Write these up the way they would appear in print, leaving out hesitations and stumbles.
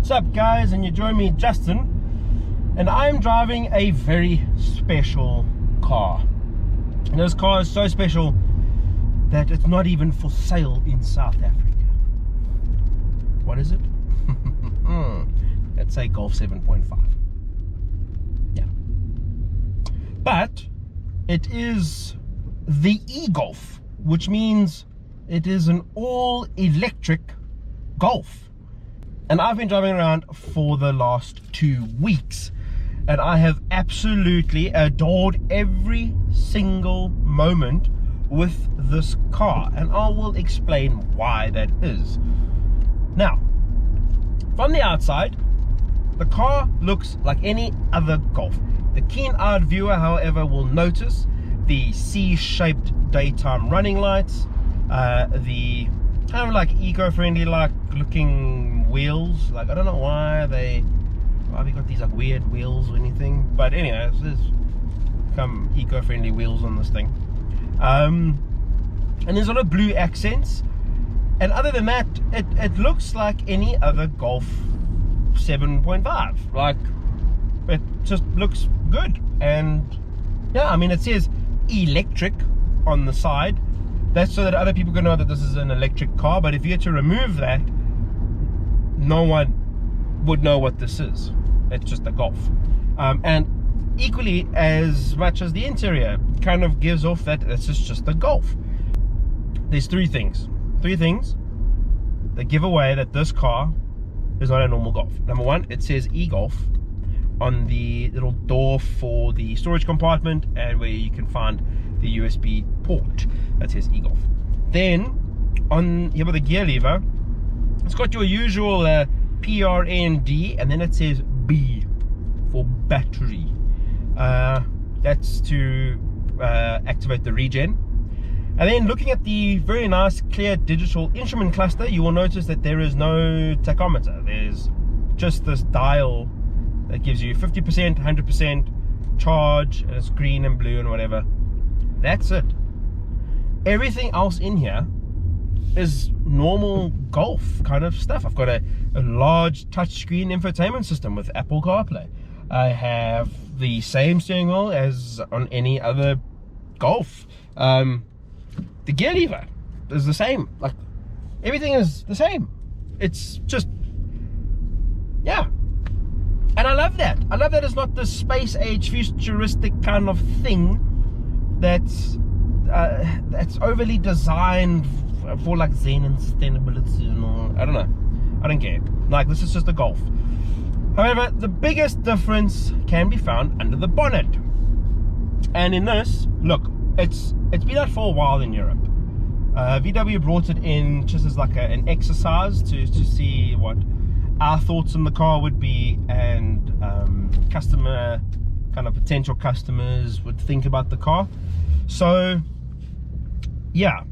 What's up, guys? And you join me, Justin, and I'm driving a very special car. And this car is so special that it's not even for sale in South Africa. What is it? It's a Golf 7.5. Yeah. But it is the eGolf, which means it is an all-electric Golf. And I've been driving around for the last 2 weeks, and I have absolutely adored every single moment with this car, and I will explain why that is. Now, from the outside, the car looks like any other Golf. The keen-eyed viewer, however, will notice the C-shaped daytime running lights, the kind of like eco-friendly like looking wheels. Like, I don't know why we got these like weird wheels or anything, but anyway, there's some eco-friendly wheels on this thing. And there's a lot of blue accents, and other than that, it looks like any other Golf 7.5. Like, it just looks good. And yeah, I mean, it says electric on the side. That's so that other people can know that this is an electric car, but if you had to remove that, no one would know what this is. It's just a Golf. And equally as much as the interior kind of gives off that this is just a Golf. There's three things that give away that this car is not a normal Golf. Number one, it says eGolf on the little door for the storage compartment, and where you can find the USB port that says eGolf. Then on here with the gear lever, it's got your usual PRND, and then it says B for battery. That's to activate the regen. And then looking at the very nice clear digital instrument cluster, you will notice that there is no tachometer. There's just this dial that gives you 50%, 100% charge, and it's green and blue and whatever. That's it. Everything else in here is normal Golf kind of stuff. I've got a large touchscreen infotainment system with Apple CarPlay. I have the same steering wheel as on any other Golf. The gear lever is the same. Like, everything is the same. It's just, yeah. And I love that. I love that it's not this space age futuristic kind of thing that's overly designed for like Zen and sustainability and all. I don't know. I don't care. Like, this is just a Golf. However, the biggest difference can be found under the bonnet. And in this, look, it's been out for a while in Europe. VW brought it in just as like an exercise to see what our thoughts on the car would be, and potential customers would think about the car. So yeah,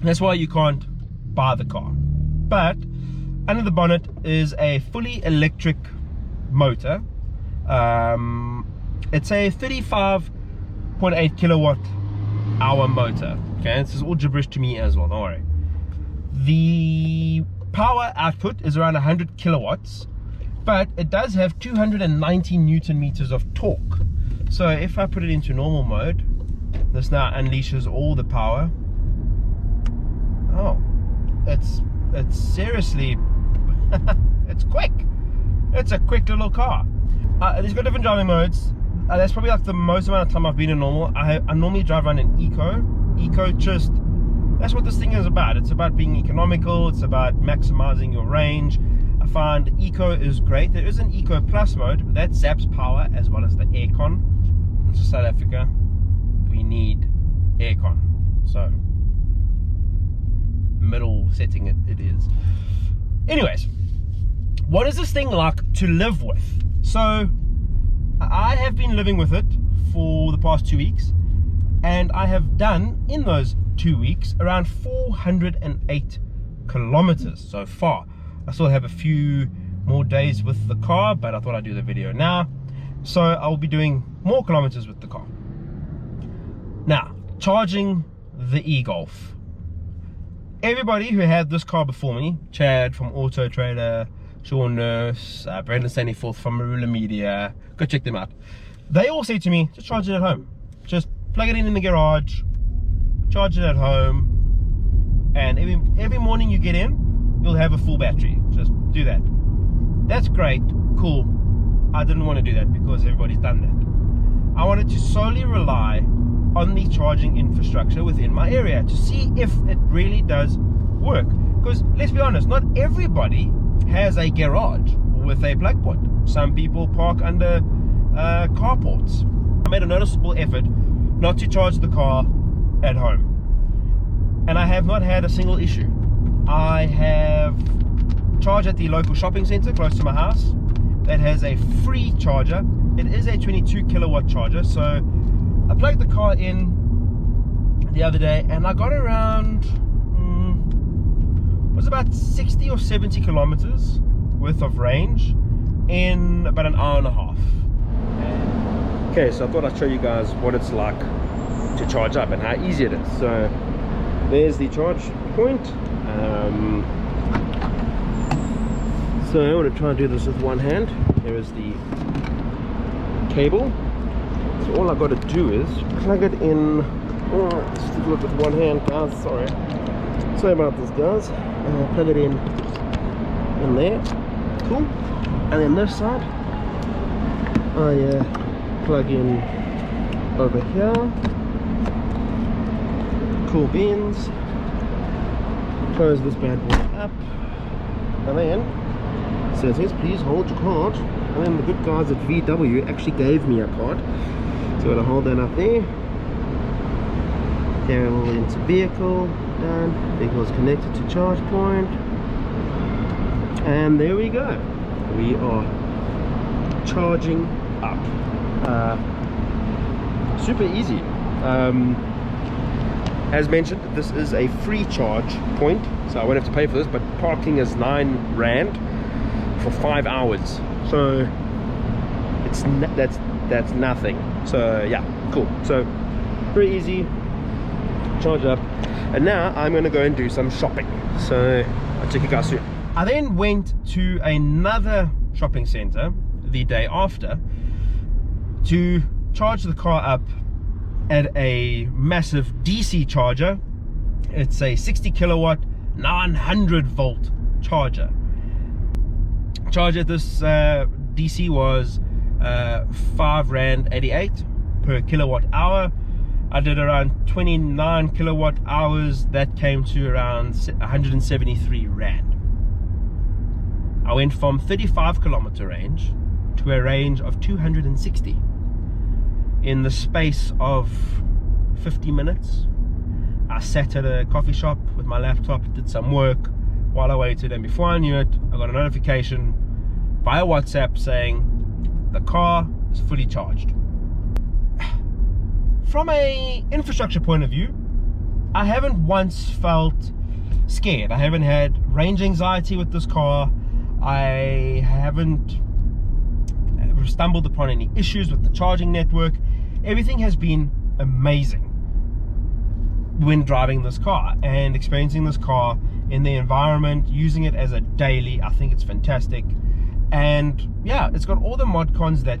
that's why you can't buy the car. But under the bonnet is a fully electric motor. It's a 35.8 kilowatt hour motor. Okay, this is all gibberish to me as well, don't worry. The power output is around 100 kilowatts, but it does have 290 newton meters of torque. So if I put it into normal mode, this now unleashes all the power. Oh, it's seriously it's quick. It's a quick little car. It's got different driving modes. That's probably like the most amount of time I've been in normal. I normally drive around in eco. Just, that's what this thing is about. It's about being economical. It's about maximizing your range. I find eco is great. There is an eco plus mode, but that zaps power as well as the aircon. In South Africa, we need aircon. So middle setting it is. Anyways, what is this thing like to live with? So I have been living with it for the past 2 weeks, and I have done in those 2 weeks around 408 kilometers so far. I still have a few more days with the car, but I thought I'd do the video now, so I'll be doing more kilometers with the car. Now, charging the eGolf. Everybody who had this car before me, Chad from Auto Trader, Sean Nurse, Brendan Stanleyforth from Marula Media. Go check them out. They all say to me, just charge it at home. Just plug it in the garage, charge it at home, and every morning you get in, you'll have a full battery. Just do that. That's great, cool. I didn't want to do that because everybody's done that. I wanted to solely rely on the charging infrastructure within my area to see if it really does work. Because let's be honest, not everybody has a garage with a plug point. Some people park under carports. I made a noticeable effort not to charge the car at home, and I have not had a single issue. I have charged at the local shopping center close to my house that has a free charger. It is a 22 kilowatt charger, so I plugged the car in the other day and I got around was about 60 or 70 kilometers worth of range in about an hour and a half. Okay, so I thought I'd show you guys what it's like to charge up and how easy it is. So there's the charge point. So I want to try and do this with one hand. Here is the cable. So all I've got to do is plug it in. Oh, let's do it with one hand, guys. Sorry about this, guys. Plug it in there. Cool. And then this side, I plug in over here. Cool beans. Close this bad boy up, and then so it says please hold your card, and then the good guys at VW actually gave me a card, so I'm going to hold that up there. Carry it into vehicle, done. Vehicle is connected to charge point, and there we go. We are charging up. Super easy. As mentioned, this is a free charge point, so I won't have to pay for this, but parking is 9 Rand for 5 hours, so it's that's nothing. So yeah, cool. So very easy, charge up. And now I'm going to go and do some shopping, so I'll check you guys soon. I then went to another shopping center the day after to charge the car up at a massive DC charger. It's a 60 kilowatt 900 volt charger. Charge at this DC was 5 Rand 88 per kilowatt hour. I did around 29 kilowatt hours. That came to around 173 Rand. I went from 35 kilometer range to a range of 260 in the space of 50 minutes. I sat at a coffee shop with my laptop, did some work while I waited, and before I knew it, I got a notification via WhatsApp saying the car is fully charged. From a infrastructure point of view, I haven't once felt scared. I haven't had range anxiety with this car. I haven't stumbled upon any issues with the charging network. Everything has been amazing when driving this car and experiencing this car in the environment, using it as a daily. I think it's fantastic, and yeah, it's got all the mod cons that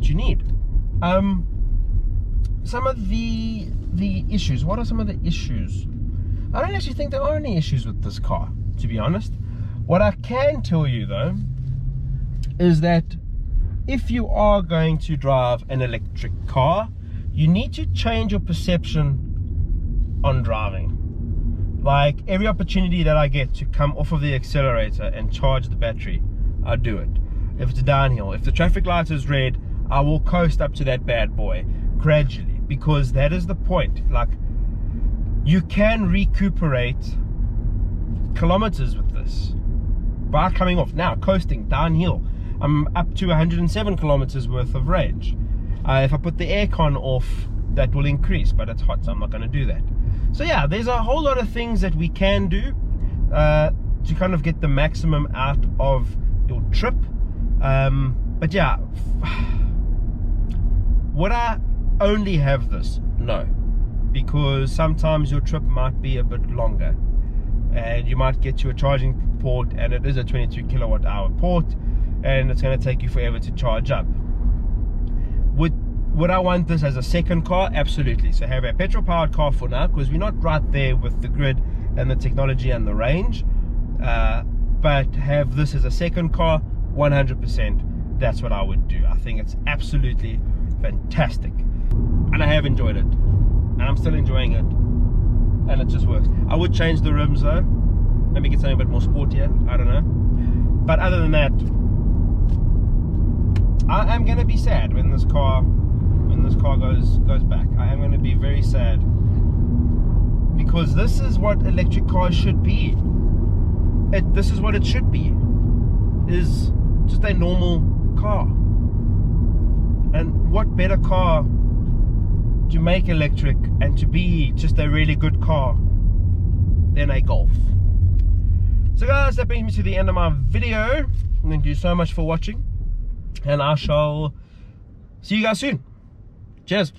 you need. Some of the issues. What are some of the issues? I don't actually think there are any issues with this car, to be honest. What I can tell you though is that if you are going to drive an electric car, you need to change your perception on driving. Like, every opportunity that I get to come off of the accelerator and charge the battery, I do it. If it's downhill, if the traffic light is red, I will coast up to that bad boy gradually, because that is the point. Like, you can recuperate kilometers with this by coming off. Now, coasting downhill, I'm up to 107 kilometers worth of range. If I put the aircon off, that will increase, but it's hot, so I'm not going to do that. So yeah, there's a whole lot of things that we can do to kind of get the maximum out of your trip. But yeah, would I only have this? No, because sometimes your trip might be a bit longer and you might get to a charging port, and it is a 22 kilowatt hour port, and it's going to take you forever to charge up. Would I want this as a second car? Absolutely. So have a petrol powered car for now, because we're not right there with the grid and the technology and the range, but have this as a second car, 100%. That's what I would do. I think it's absolutely fantastic, and I have enjoyed it, and I'm still enjoying it, and it just works. I would change the rims though, maybe get something a bit more sportier, I don't know. But other than that, I am going to be sad when this car goes back. I am going to be very sad, because this is what electric cars should be. This is what it should be, is just a normal car. And what better car to make electric and to be just a really good car than a Golf. So guys, that brings me to the end of my video. Thank you so much for watching, and I shall see you guys soon. Cheers.